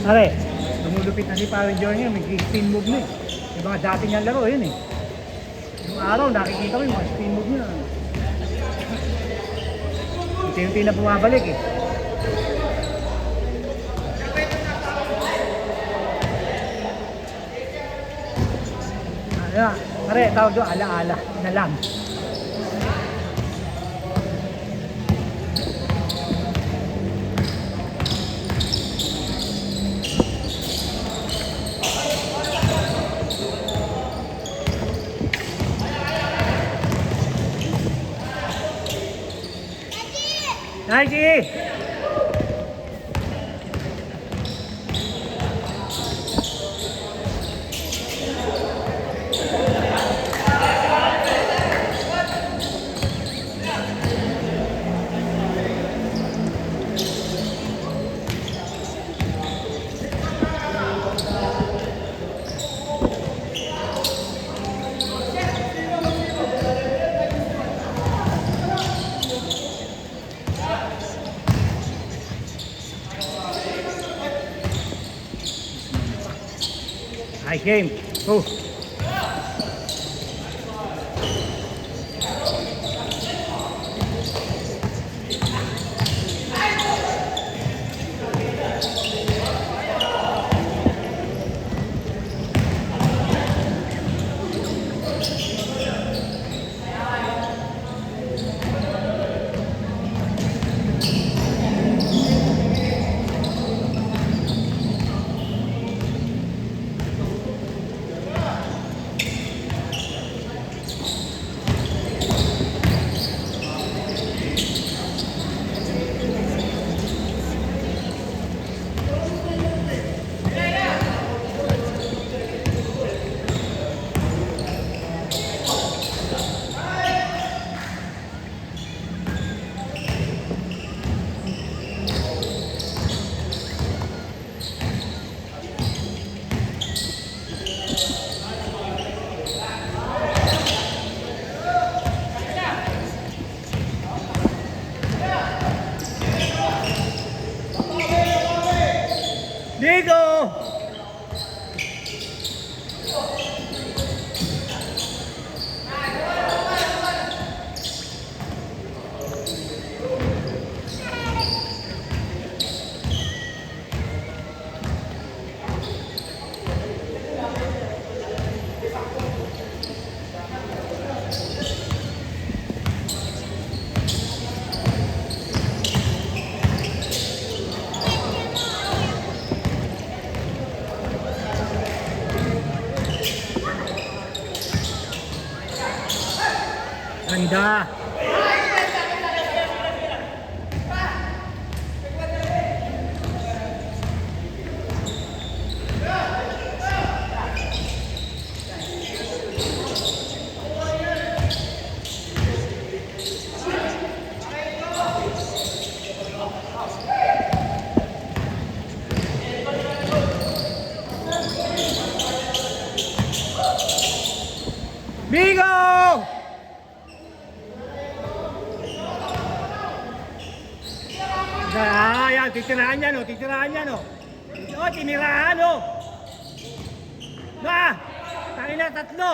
Pare, lumulupit na si Parang Joy ngayon, may spin move na eh. Yung mga dati niyang laro, yun eh. Yung araw, nakikita ko yung mga spin move niya. Unti-unti na bumabalik eh. Ano, pare, tawag doon, ala-ala na lang. Nike! Nice game. Go. Digo! Ganda! Bigo! Ah, yan, titirahan yan, oh, titirahan yan, oh. Oh, tinirahan, oh. Ba! Tayo na, tatlo.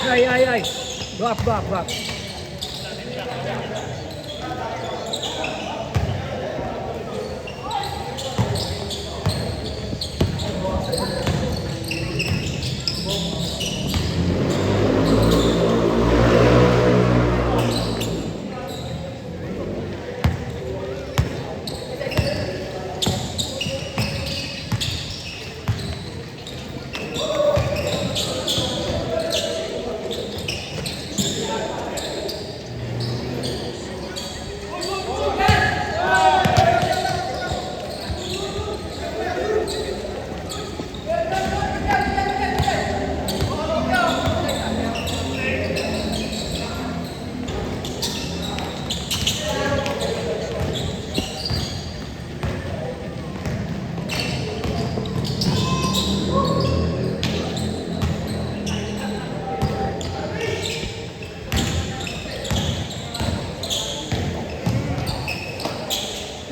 Ay. Go up.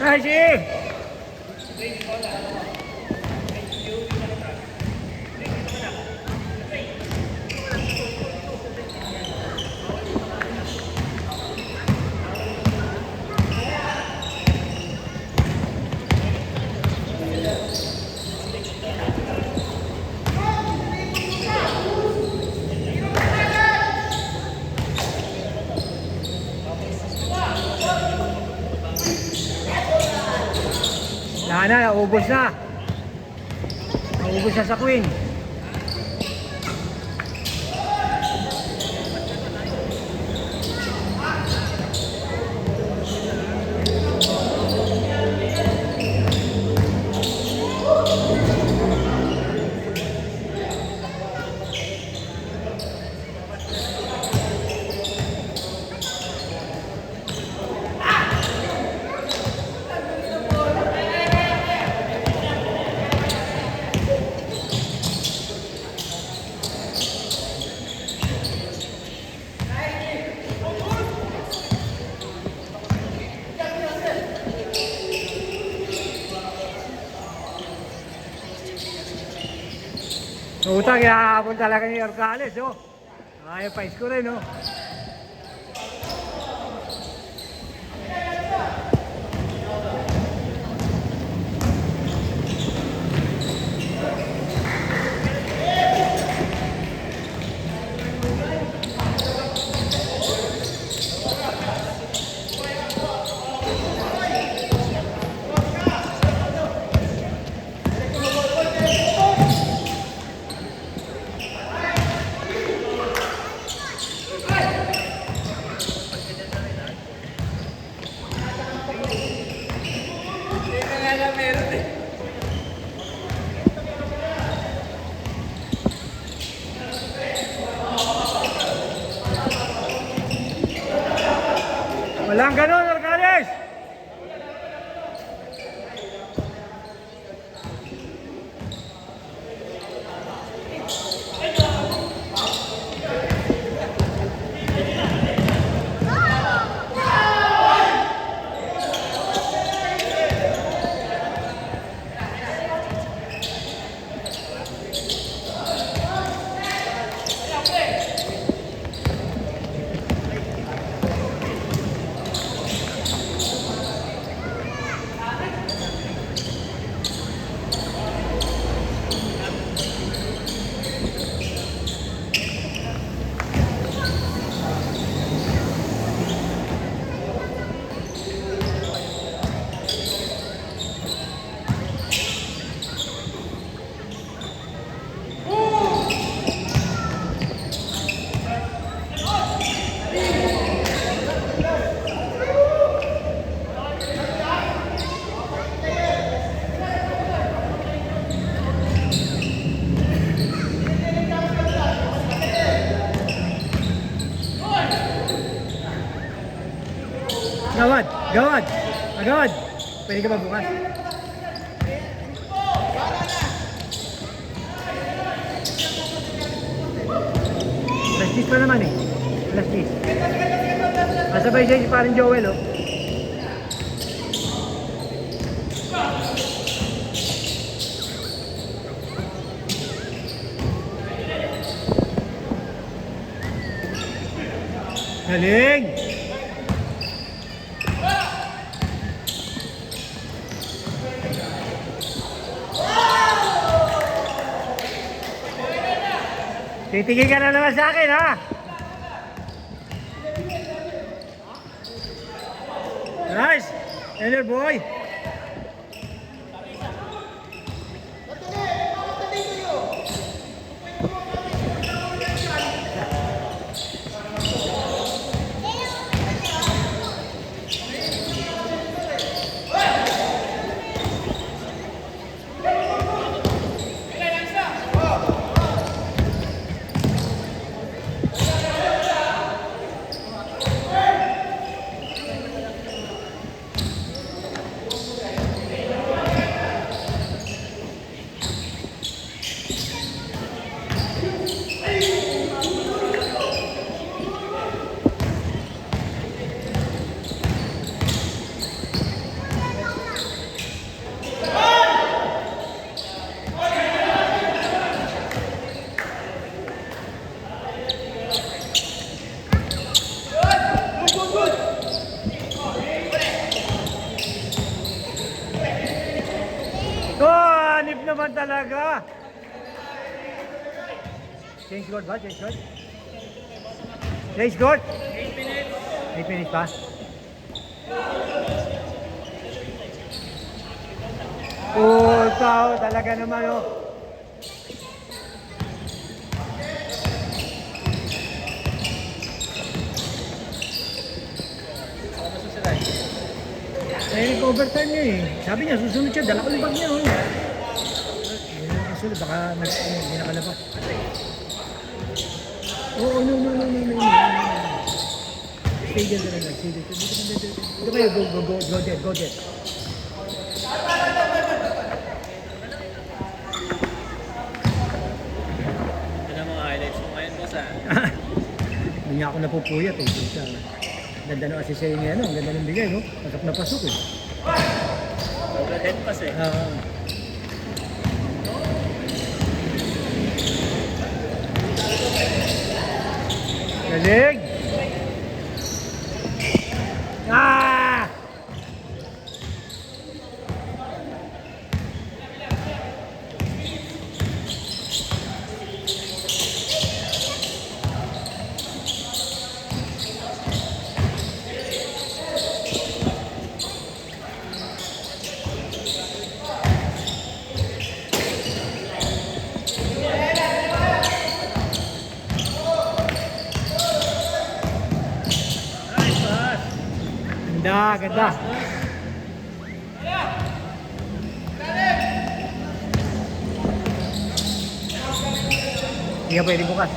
Nice! Naubos na. Naubos na sa Queen. Utang, iahabol talaga ni Orcales, oh. Ayaw pa isko rin, oh. Walang ganun, Orcales! Agad! Pwede ka ba bukas? Alas 10 pa naman eh. Alas 10. Masabay siya si parang Joel, oh. Galing! Titigil ka na naman sa akin, ha? Nice! Enter, boy! Hanip naman talaga. Change court ba? Change court? Change court? 8 minutes. 8 minutes pa? Oh, tao talaga naman, oh. Eh, overtime niya eh. Sabi niya, susunod siya. Dala ko yung bag niya, oh. Susunod, baka hindi nakalabas. Oo, no. Stay dyan na lang. Dito kayo, go dead. Ito na mga highlights mo ngayon, boss, ha? Hindi niya ako napupuyat eh. Ganda na kasi siya yung ano, ang ganda ng bigay, no? Pasok na pasok eh. Overhead pass, eh. Galing! Ah! Ganda. Hindi ka pwede bukas.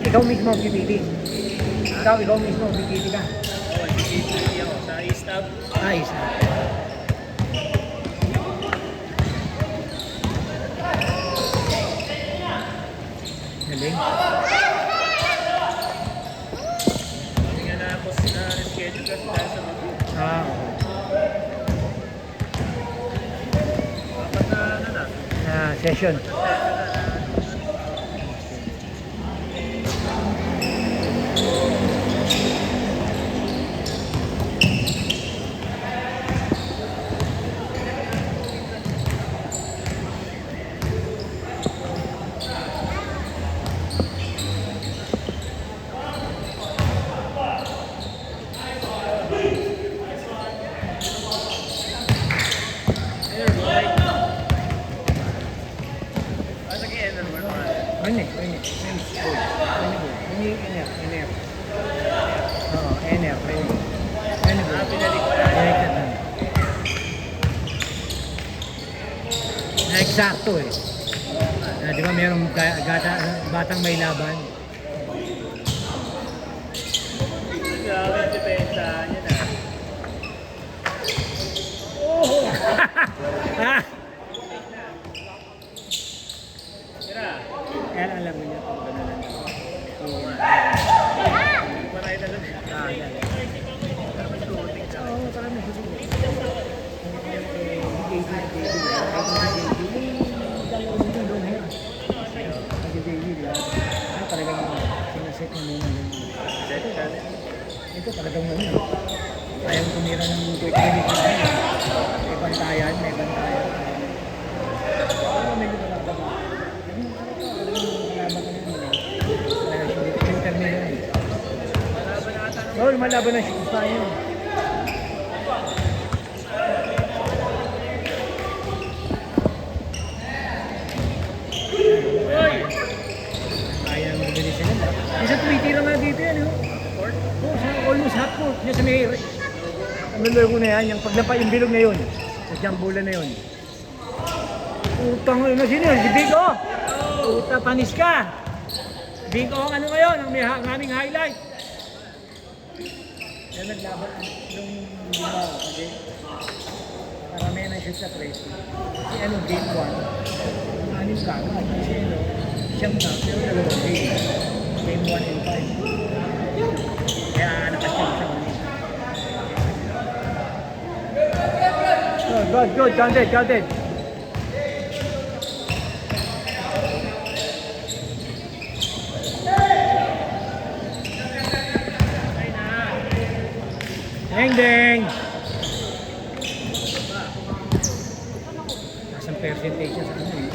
Ikaw mismo ang pipili. Ikaw mismo ang pipili ka. Oo, pipili ako sa East-Tab. Ayos na. Galing. Schedule kasi dahil sa mag Ah, apat na ano na. Session. Eksakto eh. Di ba mayroong batang may laban? Grabe ang depensa niya na. Tira. Kaya alam mo niya kung gano'n lang. Oo nga. Maray na lang. Oo, parang may susunod. Talagang Ito talagang ano, kayang tumira ng quick release. May bantayan, may bantayan. Pero medyo malaba ba? Yung ano to, malaba ka naman. Kaya shooter nila yun. Malaban ata ng Oo, malaban na shoot tayo. Kaya mabilis sila. Isa tumitira nga dito yan, oh. court. Oo, sa almost half court. Yan sa may... Ano laro na yan? Yung paglapa yung bilog na yun. Sa jambulan na yun. Utang ano sino yun? Si Big O! Puta, panis ka! Big O ang ano ngayon? Ang aming highlight. Yan naglaban nung ginawa ko kasi marami na shoot sa press. Kasi ano, game 1. Anim ka. Kasi ano, siyam na. Pero dalawang game. Game 1 and 5. Kaya nakasiyam siya. Good. Counted. Deng! Nasang percentage siya sa ano eh.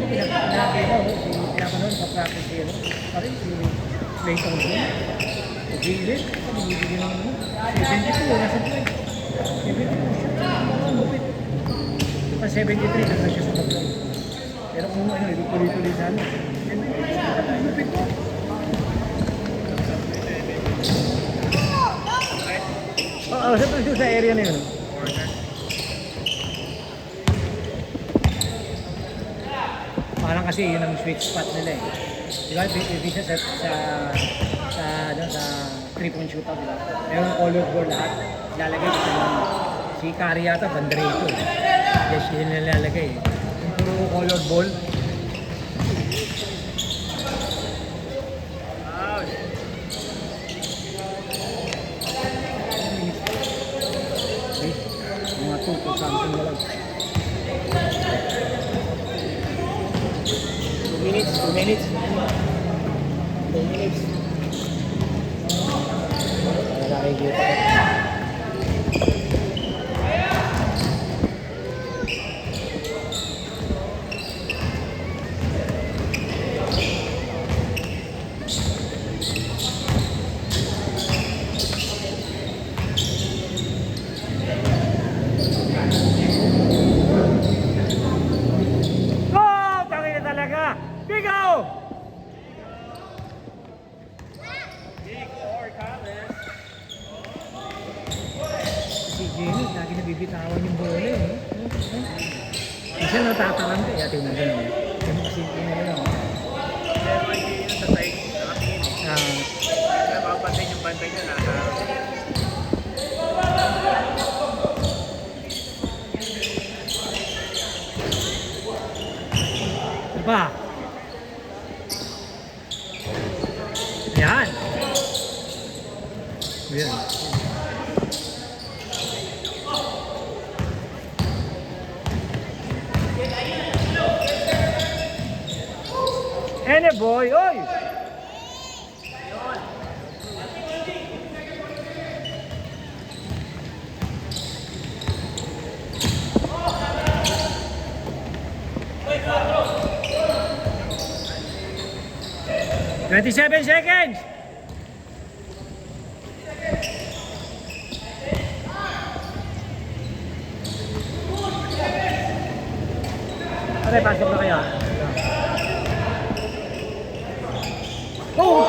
Ano pinapanood pa-practice yun. Parang si Clay Thompson. Pag-iilit, binibigyan ng 72, nasa play. 72 siya. Lupit. Pa 73, nasa siya sa play. Pero kung ano, tuloy-tuloy sana. 72, lupit ko. Oo, sa area na yun. Parang kasi yun ang sweet spot nila eh. Diba, bisa sa 3-point shootout, diba? Mayroong color board lahat. Lalagay si Curry yata, banda rito eh. Yes, yun nilalagay eh. Yung puro color ball. Mga 2 to something na lang. 2 minutes. 2 minutes. Nakikita ko. Si Jenny, lagi nabibitawan yung bola eh. Isa natatarang ka, tingnan ka naman. Kasi kasi na lang. Pero hindi yun sa side, nakatingin eh. Kaya mapapantay yung bantay niya nasa. Diba? Yan. Yan. Ene boy, oy! "27 seconds." Pasok na kayo. Oh!